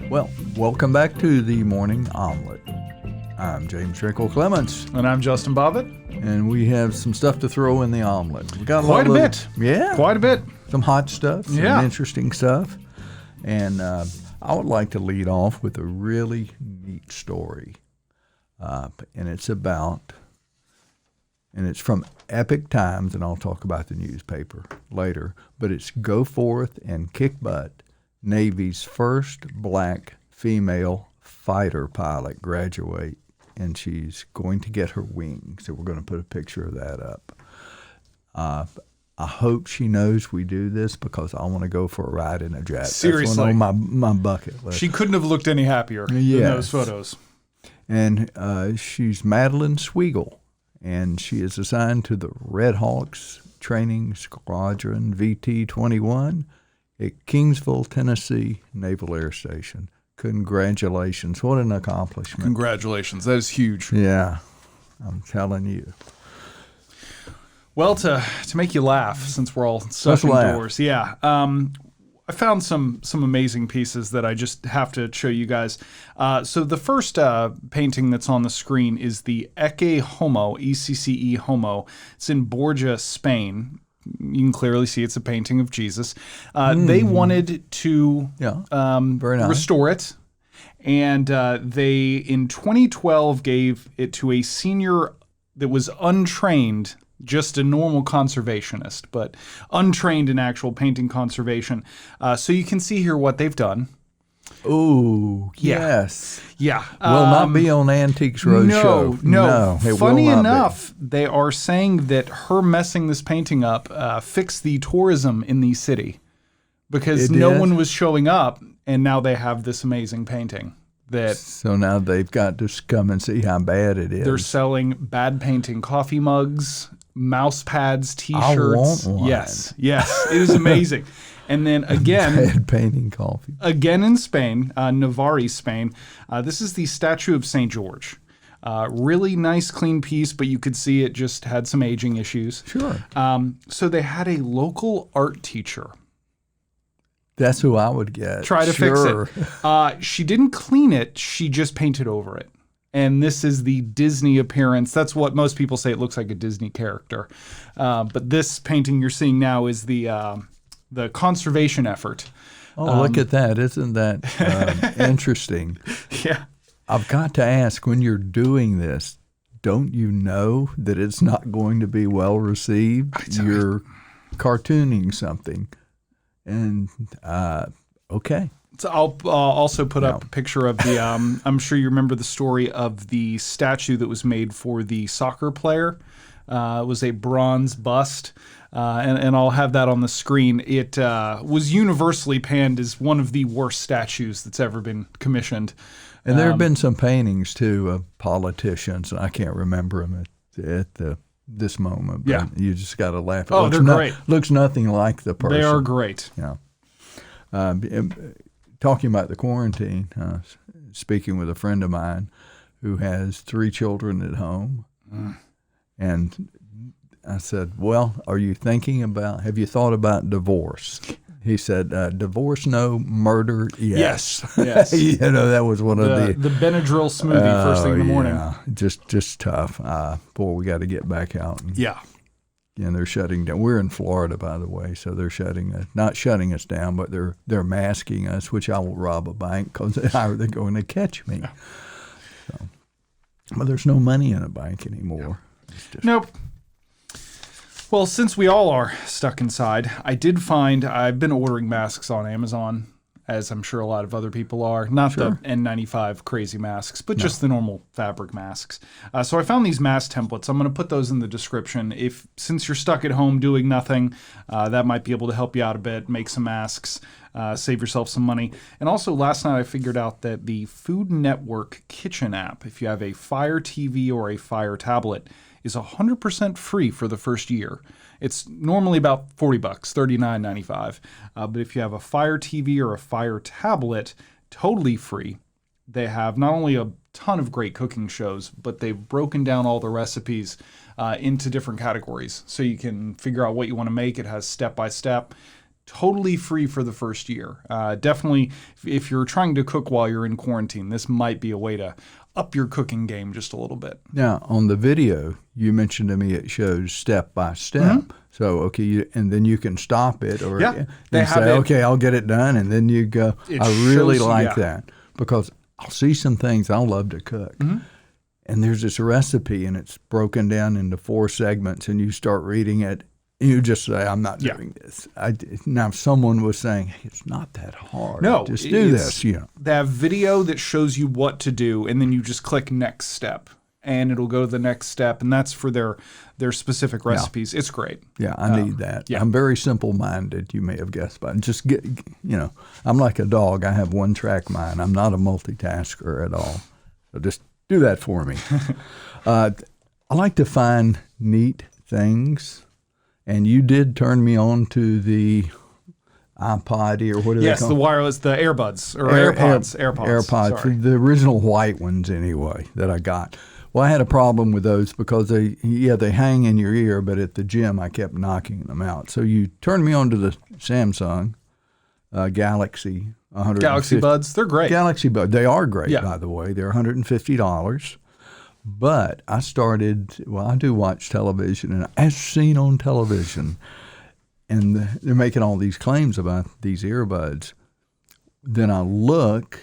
Well, welcome back to the Morning Omelette. I'm James Trinkle Clements. And I'm Justin Bobbitt. And we have some stuff to throw in the omelet. We got Quite a bit. Yeah. Quite a bit. Some hot stuff, some Yeah. interesting stuff. And I would like to lead off with a really neat story. And it's from Epic Times, and I'll talk about the newspaper later, but it's Go Forth and Kick Butt, Navy's first black female fighter pilot graduate, and she's going to get her wings. So we're going to put a picture of that up. I hope she knows we do this because I want to go for a ride in a jet. Seriously. That's one on my bucket list. She couldn't have looked any happier in those photos. And she's Madeline Sweigel, and she is assigned to the Red Hawks Training Squadron VT-21 at Kingsville, Tennessee Naval Air Station. Congratulations. What an accomplishment. Congratulations. That is huge. Yeah, I'm telling you. Well, to make you laugh, since we're all stuck indoors, I found some amazing pieces that I just have to show you guys. So the first painting that's on the screen is the Ecce Homo, E-C-C-E Homo. It's in Borja, Spain. You can clearly see it's a painting of Jesus. They wanted to very nice. restore it, and they, in 2012, gave it to a senior that was untrained, just a normal conservationist, but untrained in actual painting conservation. So you can see here what they've done. Oh, yes. Yeah. Will not be on Antiques Roadshow. No. It Funny will not enough, they are saying that her messing this painting up fixed the tourism in the city because no one was showing up, and now they have this amazing painting. So now they've got to come and see how bad it is. They're selling bad painting coffee mugs, mouse pads, T-shirts. I want one. Yes. It is amazing. And then again, bad painting coffee. Again in Spain, Navarre, Spain. This is the statue of St. George. Really nice, clean piece, but you could see it just had some aging issues. Sure. So they had a local art teacher. That's who I would get. Try to fix it. She didn't clean it. She just painted over it. And this is the Disney appearance. That's what most people say. It looks like a Disney character. But this painting you're seeing now is the conservation effort. Oh, look at that. Isn't that interesting? Yeah. I've got to ask, when you're doing this, don't you know that it's not going to be well received? You're cartooning something. And, okay. So I'll also put up a picture of the, I'm sure you remember the story of the statue that was made for the soccer player. It was a bronze bust, and I'll have that on the screen. It was universally panned as one of the worst statues that's ever been commissioned. And there have been some paintings, too, of politicians, and I can't remember them at this moment, but you just got to laugh. Oh, they're great. Looks nothing like the person. They are great. Yeah. Talking about the quarantine, speaking with a friend of mine who has 3 children at home, and I said, well, have you thought about divorce? He said, divorce, no. Murder, yes. Yes. That was one of the Benadryl smoothie first thing in the morning. Yeah, just tough. Boy, we got to get back out. And they're shutting down. We're in Florida, by the way, so they're not shutting us down, but they're masking us, which I will rob a bank because how are they going to catch me? So, but there's no money in a bank anymore. Nope. Well, since we all are stuck inside, I've been ordering masks on Amazon, as I'm sure a lot of other people are. Not the N95 crazy masks, but just the normal fabric masks. So I found these mask templates. I'm going to put those in the description. Since you're stuck at home doing nothing, that might be able to help you out a bit, make some masks, save yourself some money. And also last night I figured out that the Food Network Kitchen app, if you have a Fire TV or a Fire tablet, is 100% free for the first year. It's normally about $40, $39.95. But if you have a Fire TV or a Fire tablet, totally free. They have not only a ton of great cooking shows, but they've broken down all the recipes into different categories. So you can figure out what you want to make. It has step-by-step. totally free for the first year. Definitely, if you're trying to cook while you're in quarantine, this might be a way to up your cooking game just a little bit. Now, on the video, you mentioned to me it shows step by step. So, okay, and then you can stop it or they have say, it. okay, I'll get it done. And then you go, I really like that because I'll see some things I love to cook. And there's this recipe and it's broken down into 4 segments and you start reading it. And you just say, I'm not doing this. Now, if someone was saying, hey, it's not that hard. No, just do this. They have video that shows you what to do, and then you just click next step, and it'll go to the next step, and that's for their specific recipes. It's great. Yeah, I need that. I'm very simple-minded, you may have guessed by. Just get, I'm like a dog. I have one-track mind. I'm not a multitasker at all. So just do that for me. I like to find neat things. And you did turn me on to the iPod or what are they called? Yes, the wireless, the Earbuds or AirPods. AirPods, sorry. the original white ones anyway that I got. Well, I had a problem with those because they hang in your ear, but at the gym I kept knocking them out. So you turned me on to the Samsung Galaxy 150. Galaxy Buds, they're great. Galaxy Buds, they are great, by the way. They're $150. But I do watch television, and as seen on television, and they're making all these claims about these earbuds. Then I look,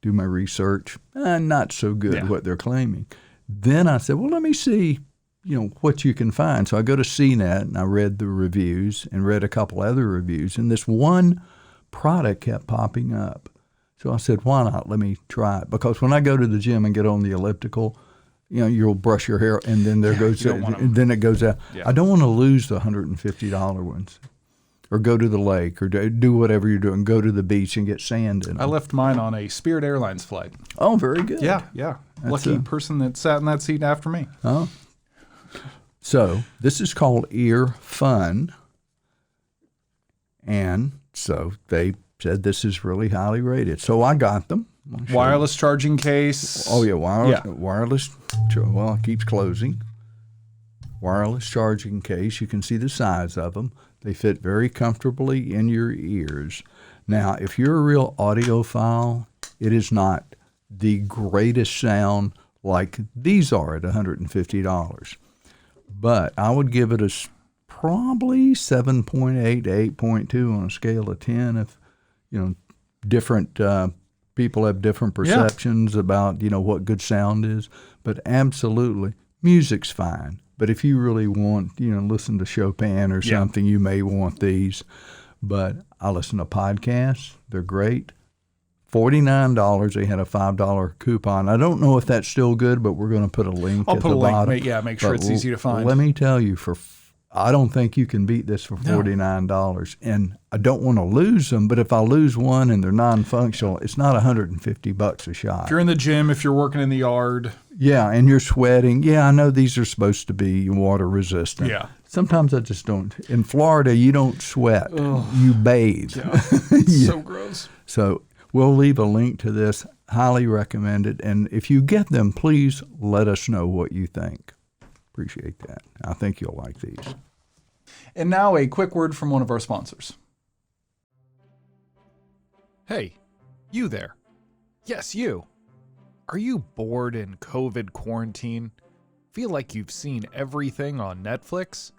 do my research, not so good what they're claiming. Then I said, well, let me see, what you can find. So I go to CNET, and I read the reviews and read a couple other reviews, and this one product kept popping up. So I said, why not? Let me try it. Because when I go to the gym and get on the elliptical, you'll brush your hair and then then it goes out. Yeah. I don't want to lose the $150 ones. Or go to the lake or do whatever you're doing. Go to the beach and get sand in them. I left mine on a Spirit Airlines flight. Oh, very good. Yeah. Lucky person that sat in that seat after me. Oh. So this is called Earfun. And so they said this is really highly rated. So I got them. Wireless charging case. Oh, yeah, wireless. Well, it keeps closing. Wireless charging case. You can see the size of them. They fit very comfortably in your ears. Now, if you're a real audiophile, it is not the greatest sound like these are at $150. But I would give it probably 7.8 to 8.2 on a scale of 10 if, different people have different perceptions about, what good sound is. But absolutely, music's fine. But if you really want, listen to Chopin or something, you may want these. But I listen to podcasts. They're great. $49. They had a $5 coupon. I don't know if that's still good, but we're going to put a link at the bottom. Make sure it's easy to find. Let me tell you, I don't think you can beat this for $49. And I don't want to lose them, but if I lose one and they're non-functional, it's not $150 a shot. If you're in the gym, if you're working in the yard. Yeah, and you're sweating. Yeah, I know these are supposed to be water resistant. Yeah. Sometimes I just don't. In Florida, you don't sweat. You bathe. Yeah. It's so gross. So we'll leave a link to this. Highly recommended. And if you get them, please let us know what you think. Appreciate that. I think you'll like these. And now a quick word from one of our sponsors. Hey, you there. Yes, you. Are you bored in COVID quarantine? Feel like you've seen everything on Netflix?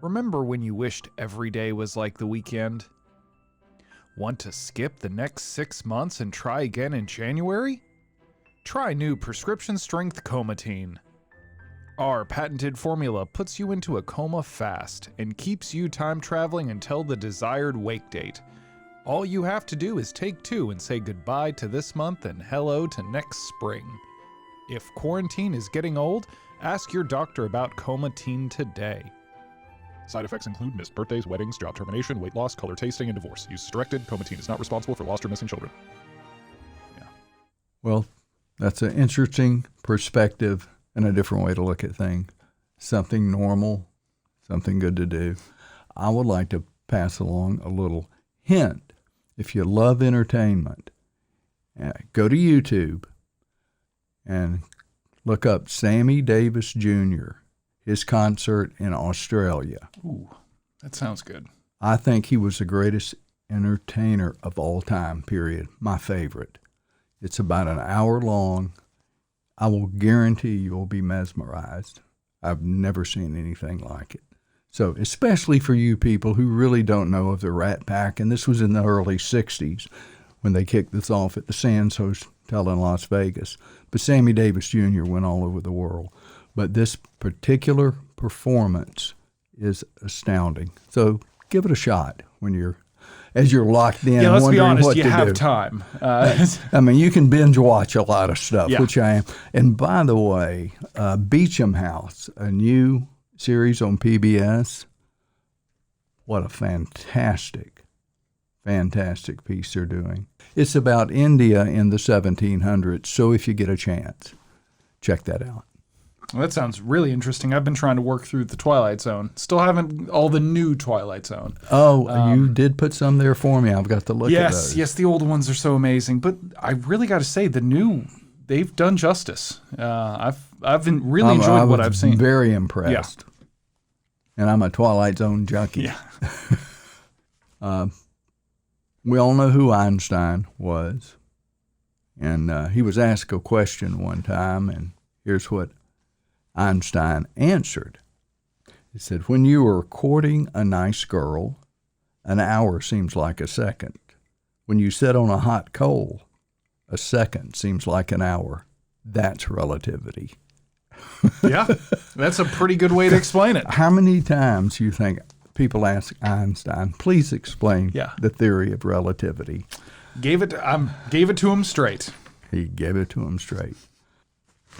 Remember when you wished every day was like the weekend? Want to skip the next 6 months and try again in January? Try new prescription strength Comatine. Our patented formula puts you into a coma fast and keeps you time traveling until the desired wake date. All you have to do is take 2 and say goodbye to this month and hello to next spring. If quarantine is getting old, ask your doctor about Comatine today. Side effects include missed birthdays, weddings, job termination, weight loss, color tasting, and divorce. Use as directed. Comatine is not responsible for lost or missing children. Yeah. Well, that's an interesting perspective and a different way to look at things. Something normal, something good to do. I would like to pass along a little hint. If you love entertainment, go to YouTube and look up Sammy Davis Jr., his concert in Australia. Ooh, that sounds good. I think he was the greatest entertainer of all time, period. My favorite. It's about an hour long. I will guarantee you'll be mesmerized. I've never seen anything like it. So especially for you people who really don't know of the Rat Pack, and this was in the early 60s when they kicked this off at the Sands Hotel in Las Vegas. But Sammy Davis Jr. went all over the world. But this particular performance is astounding. So give it a shot as you're locked in. Yeah, let's be honest, what you to have do. time. I mean, you can binge watch a lot of stuff, Yeah. which I am. And by the way, Beecham House, a new series on PBS. What a fantastic piece they're doing. It's about India in the 1700s, so if you get a chance, check that out. Well, that sounds really interesting. I've been trying to work through the Twilight Zone. Still haven't all the new Twilight Zone. Oh, you did put some there for me. I've got to look at those. Yes, the old ones are so amazing. But I really got to say, the new, they've done justice. I've been really enjoyed what I've seen. Very impressed. Yeah. And I'm a Twilight Zone junkie. Yeah. We all know who Einstein was. And he was asked a question one time, and here's what Einstein answered. He said, when you are courting a nice girl, an hour seems like a second. When you sit on a hot coal, a second seems like an hour. That's relativity. Yeah, that's a pretty good way to explain it. How many times do you think people ask Einstein, please explain the theory of relativity? Gave it to him straight. He gave it to him straight.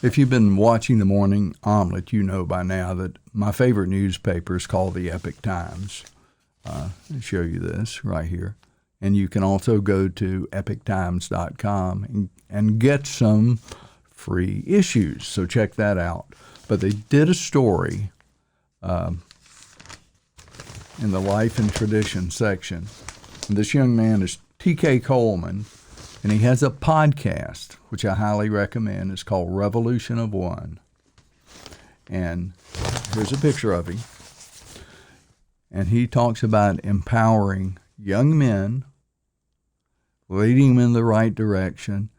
If you've been watching the Morning Omelette, you know by now that my favorite newspaper is called the Epic Times. I'll show you this right here. And you can also go to epictimes.com and get some free issues. So check that out. But they did a story in the Life and Tradition section. And this young man is T.K. Coleman, and he has a podcast, which I highly recommend. It's called Revolution of One. And here's a picture of him. And he talks about empowering young men, leading them in the right direction.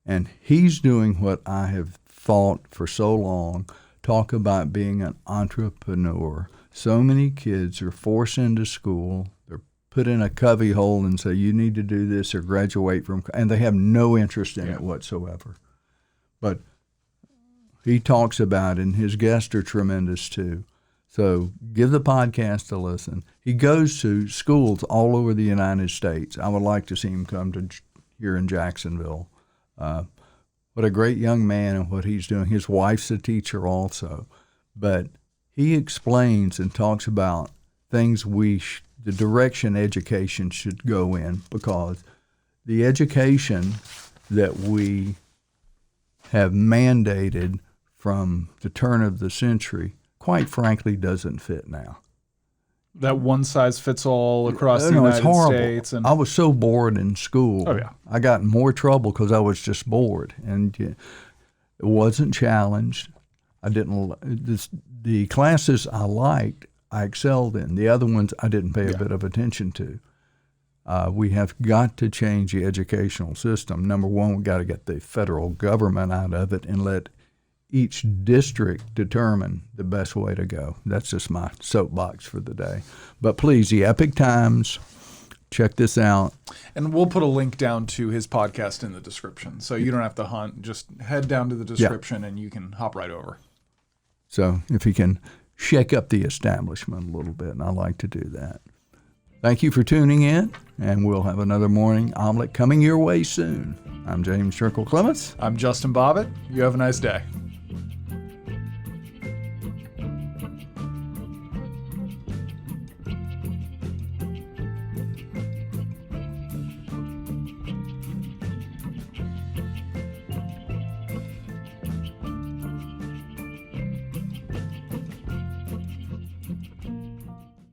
And he's doing what I have thought for so long, talk about being an entrepreneur. So many kids are forced into school. They're put in a cubby hole and say, you need to do this or graduate from, and they have no interest in it whatsoever. But he talks about it, and his guests are tremendous too. So give the podcast a listen. He goes to schools all over the United States. I would like to see him come to here in Jacksonville. What a great young man and what he's doing. His wife's a teacher also. But he explains and talks about things the direction education should go in, because the education that we have mandated from the turn of the century, quite frankly, doesn't fit now. That one size fits all across the United it's horrible. States. And I was so bored in school. Oh, yeah. I got in more trouble because I was just bored, and it wasn't challenged. I didn't. The classes I liked, I excelled in. The other ones I didn't pay a bit of attention to. We have got to change the educational system. Number one, we've got to get the federal government out of it and let each district determine the best way to go. That's just my soapbox for the day. But please, the Epic Times, check this out. And we'll put a link down to his podcast in the description, so you don't have to hunt. Just head down to the description and you can hop right over. So if he can shake up the establishment a little bit, and I like to do that. Thank you for tuning in, and we'll have another Morning Omelette coming your way soon. I'm James Strickle Clements. I'm Justin Bobbitt. You have a nice day.